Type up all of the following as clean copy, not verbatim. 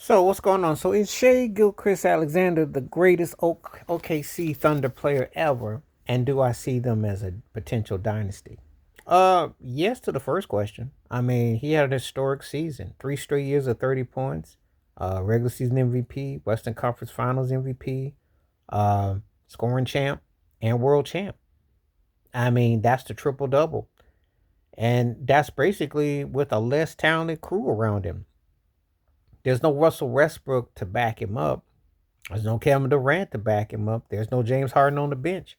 So what's going on? So is Gilgeous Alexander the greatest OKC Thunder player ever? And do I see them as a potential dynasty? Yes to the first question. I mean, he had an historic season. 3 straight years of 30 points. Regular season MVP, Western Conference Finals MVP, scoring champ, and world champ. I mean, that's the triple double. And that's basically with a less talented crew around him. There's no Russell Westbrook to back him up. There's no Kevin Durant to back him up. There's no James Harden on the bench.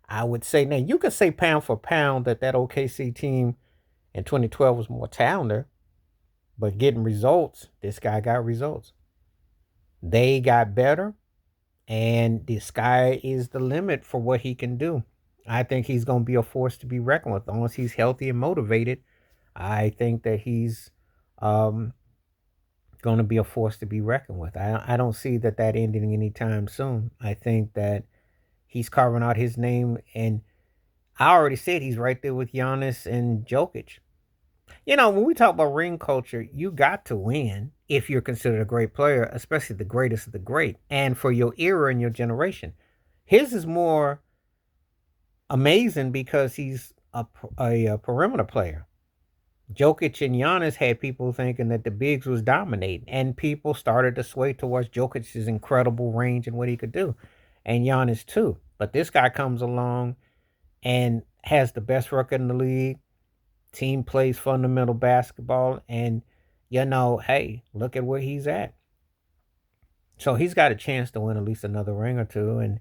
I would say now you could say pound for pound that OKC team in 2012 was more talented, but getting results, this guy got results. They got better, and the sky is the limit for what he can do. I think he's going to be a force to be reckoned with. As long as he's healthy and motivated, I think that he's um, going to be a force to be reckoned with. I don't see that ending anytime soon. I think that he's carving out his name, and I already said he's right there with Giannis and Jokic. You know, when we talk about ring culture, you got to win if you're considered a great player, especially the greatest of the great, and for your era and your generation. His is more amazing because he's a perimeter player. Jokic and Giannis had people thinking that the bigs was dominating, and people started to sway towards Jokic's incredible range and what he could do, and Giannis too. But this guy comes along and has the best record in the league. Team plays fundamental basketball, and hey, look at where he's at. So he's got a chance to win at least another ring or two and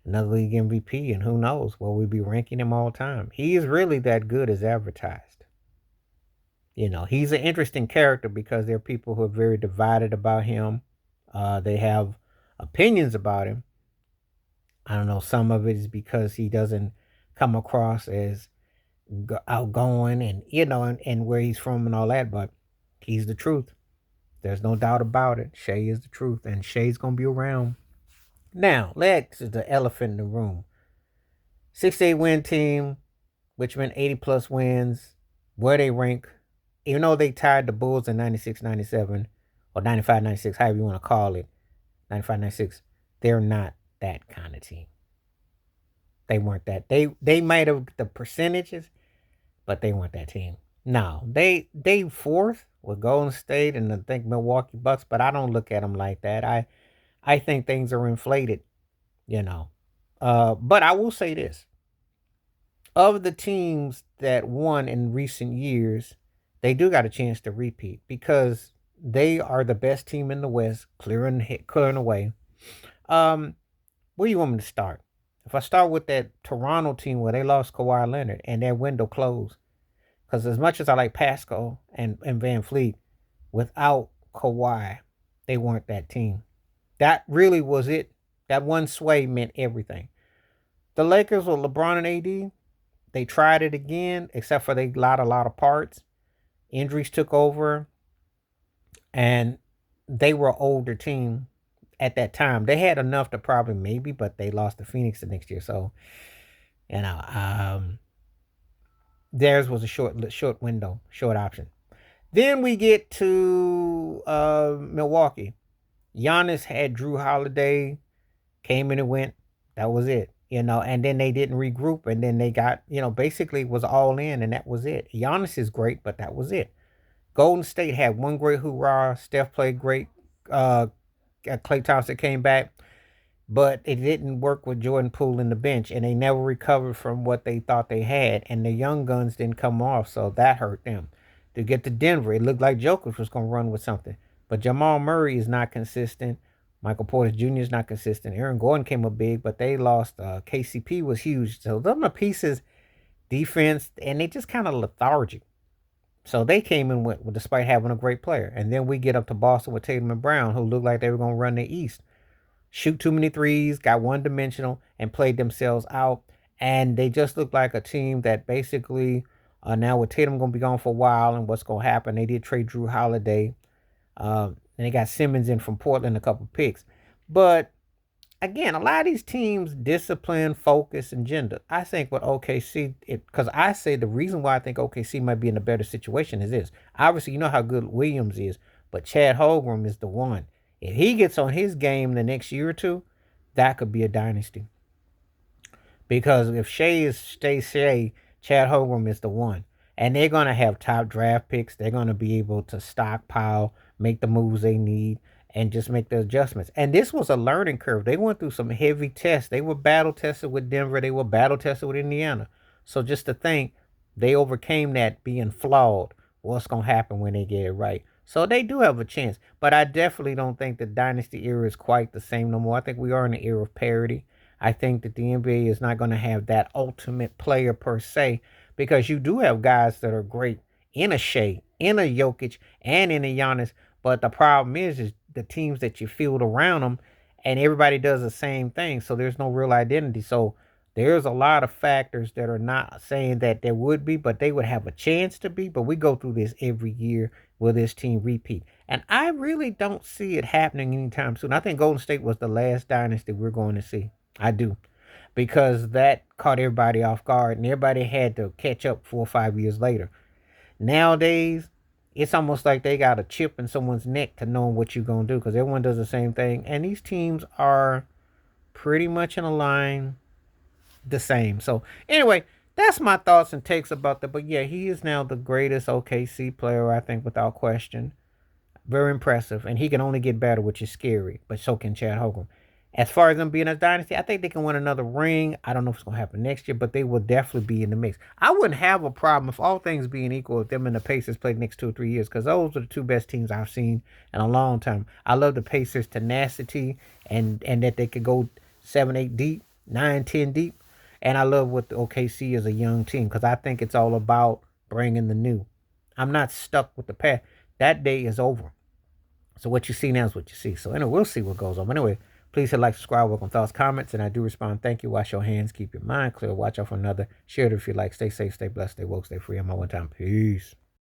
another league MVP, and who knows where we'll be ranking him all time. He is really that good as advertised. He's an interesting character because there are people who are very divided about him. They have opinions about him. I don't know. Some of it is because he doesn't come across as outgoing and where he's from and all that, but he's the truth. There's no doubt about it. Shea is the truth, and Shea's going to be around. Now, Lex is the elephant in the room. 68 win team, which meant 80 plus wins. Where they rank, even though they tied the Bulls in 96 97 or 95 96, however you want to call it, 95 96, they're not that kind of team. They weren't that. They might have the percentages, but they weren't that team. No, they fourth with Golden State and I think Milwaukee Bucks, but I don't look at them like that. I think things are inflated, you know. But I will say this: of the teams that won in recent years, they do got a chance to repeat because they are the best team in the West, clearing away. Where do you want me to start? If I start with that Toronto team where they lost Kawhi Leonard and their window closed, because as much as I like Pascal and Van Fleet, without Kawhi, they weren't that team. That really was it. That one sway meant everything. The Lakers with LeBron and AD, they tried it again, except for they got a lot of parts. Injuries took over, and they were an older team at that time. They had enough to probably maybe, but they lost to Phoenix the next year. So, you know, theirs was a short window, short option. Then we get to Milwaukee. Giannis had Drew Holiday, came in and went. That was it. And then they didn't regroup, and then they got, basically was all in, and that was it. Giannis is great, but that was it. Golden State had one great hoorah. Steph played great. Klay Thompson came back, but it didn't work with Jordan Poole in the bench, and they never recovered from what they thought they had, and the young guns didn't come off, so that hurt them. To get to Denver, it looked like Jokic was going to run with something, but Jamal Murray is not consistent. Michael Porter Jr. is not consistent. Aaron Gordon came up big, but they lost. KCP was huge. So those are pieces, defense, and they just kind of lethargic. So they came in with despite having a great player. And then we get up to Boston with Tatum and Brown, who looked like they were going to run the East. Shoot too many threes, got one-dimensional, and played themselves out. And they just look like a team that basically, now with Tatum going to be gone for a while and what's going to happen, they did trade Drew Holiday. And they got Simmons in from Portland, a couple picks. But again, a lot of these teams discipline, focus, and gender. I think with OKC, because I say the reason why I think OKC might be in a better situation is this. Obviously, you know how good Williams is, but Chad Holmgren is the one. If he gets on his game the next year or two, that could be a dynasty. Because if stays Shea, Chad Holmgren is the one. And they're gonna have top draft picks. They're gonna be able to stockpile, make the moves they need, and just make the adjustments. And this was a learning curve. They went through some heavy tests. They were battle tested with Denver. They were battle tested with Indiana. So just to think they overcame that being flawed. What's gonna happen when they get it right? So they do have a chance. But I definitely don't think the dynasty era is quite the same no more. I think we are in the era of parity. I think that the NBA is not going to have that ultimate player per se because you do have guys that are great in a Shea, in a Jokic, and in a Giannis. But the problem is the teams that you field around them, and everybody does the same thing. So there's no real identity. So there's a lot of factors that are not saying that there would be, but they would have a chance to be. But we go through this every year. Will this team repeat? And I really don't see it happening anytime soon. I think Golden State was the last dynasty we're going to see. I do. Because that caught everybody off guard and everybody had to catch up 4 or 5 years later. Nowadays, it's almost like they got a chip in someone's neck to know what you're going to do because everyone does the same thing. And these teams are pretty much in a line the same. So, anyway, that's my thoughts and takes about that. But yeah, he is now the greatest OKC player, I think, without question. Very impressive. And he can only get better, which is scary. But so can Chad Hogan. As far as them being a dynasty, I think they can win another ring. I don't know if it's going to happen next year, but they will definitely be in the mix. I wouldn't have a problem if all things being equal if them and the Pacers played next 2 or 3 years because those are the two best teams I've seen in a long time. I love the Pacers' tenacity and that they could go 7, 8 deep, 9, 10 deep. And I love what the OKC is a young team because I think it's all about bringing the new. I'm not stuck with the past. That day is over. So what you see now is what you see. So anyway, we'll see what goes on. But anyway, please hit like, subscribe, welcome thoughts, comments, and I do respond. Thank you. Wash your hands. Keep your mind clear. Watch out for another. Share it if you like. Stay safe, stay blessed, stay woke, stay free. I'm all one time. Peace.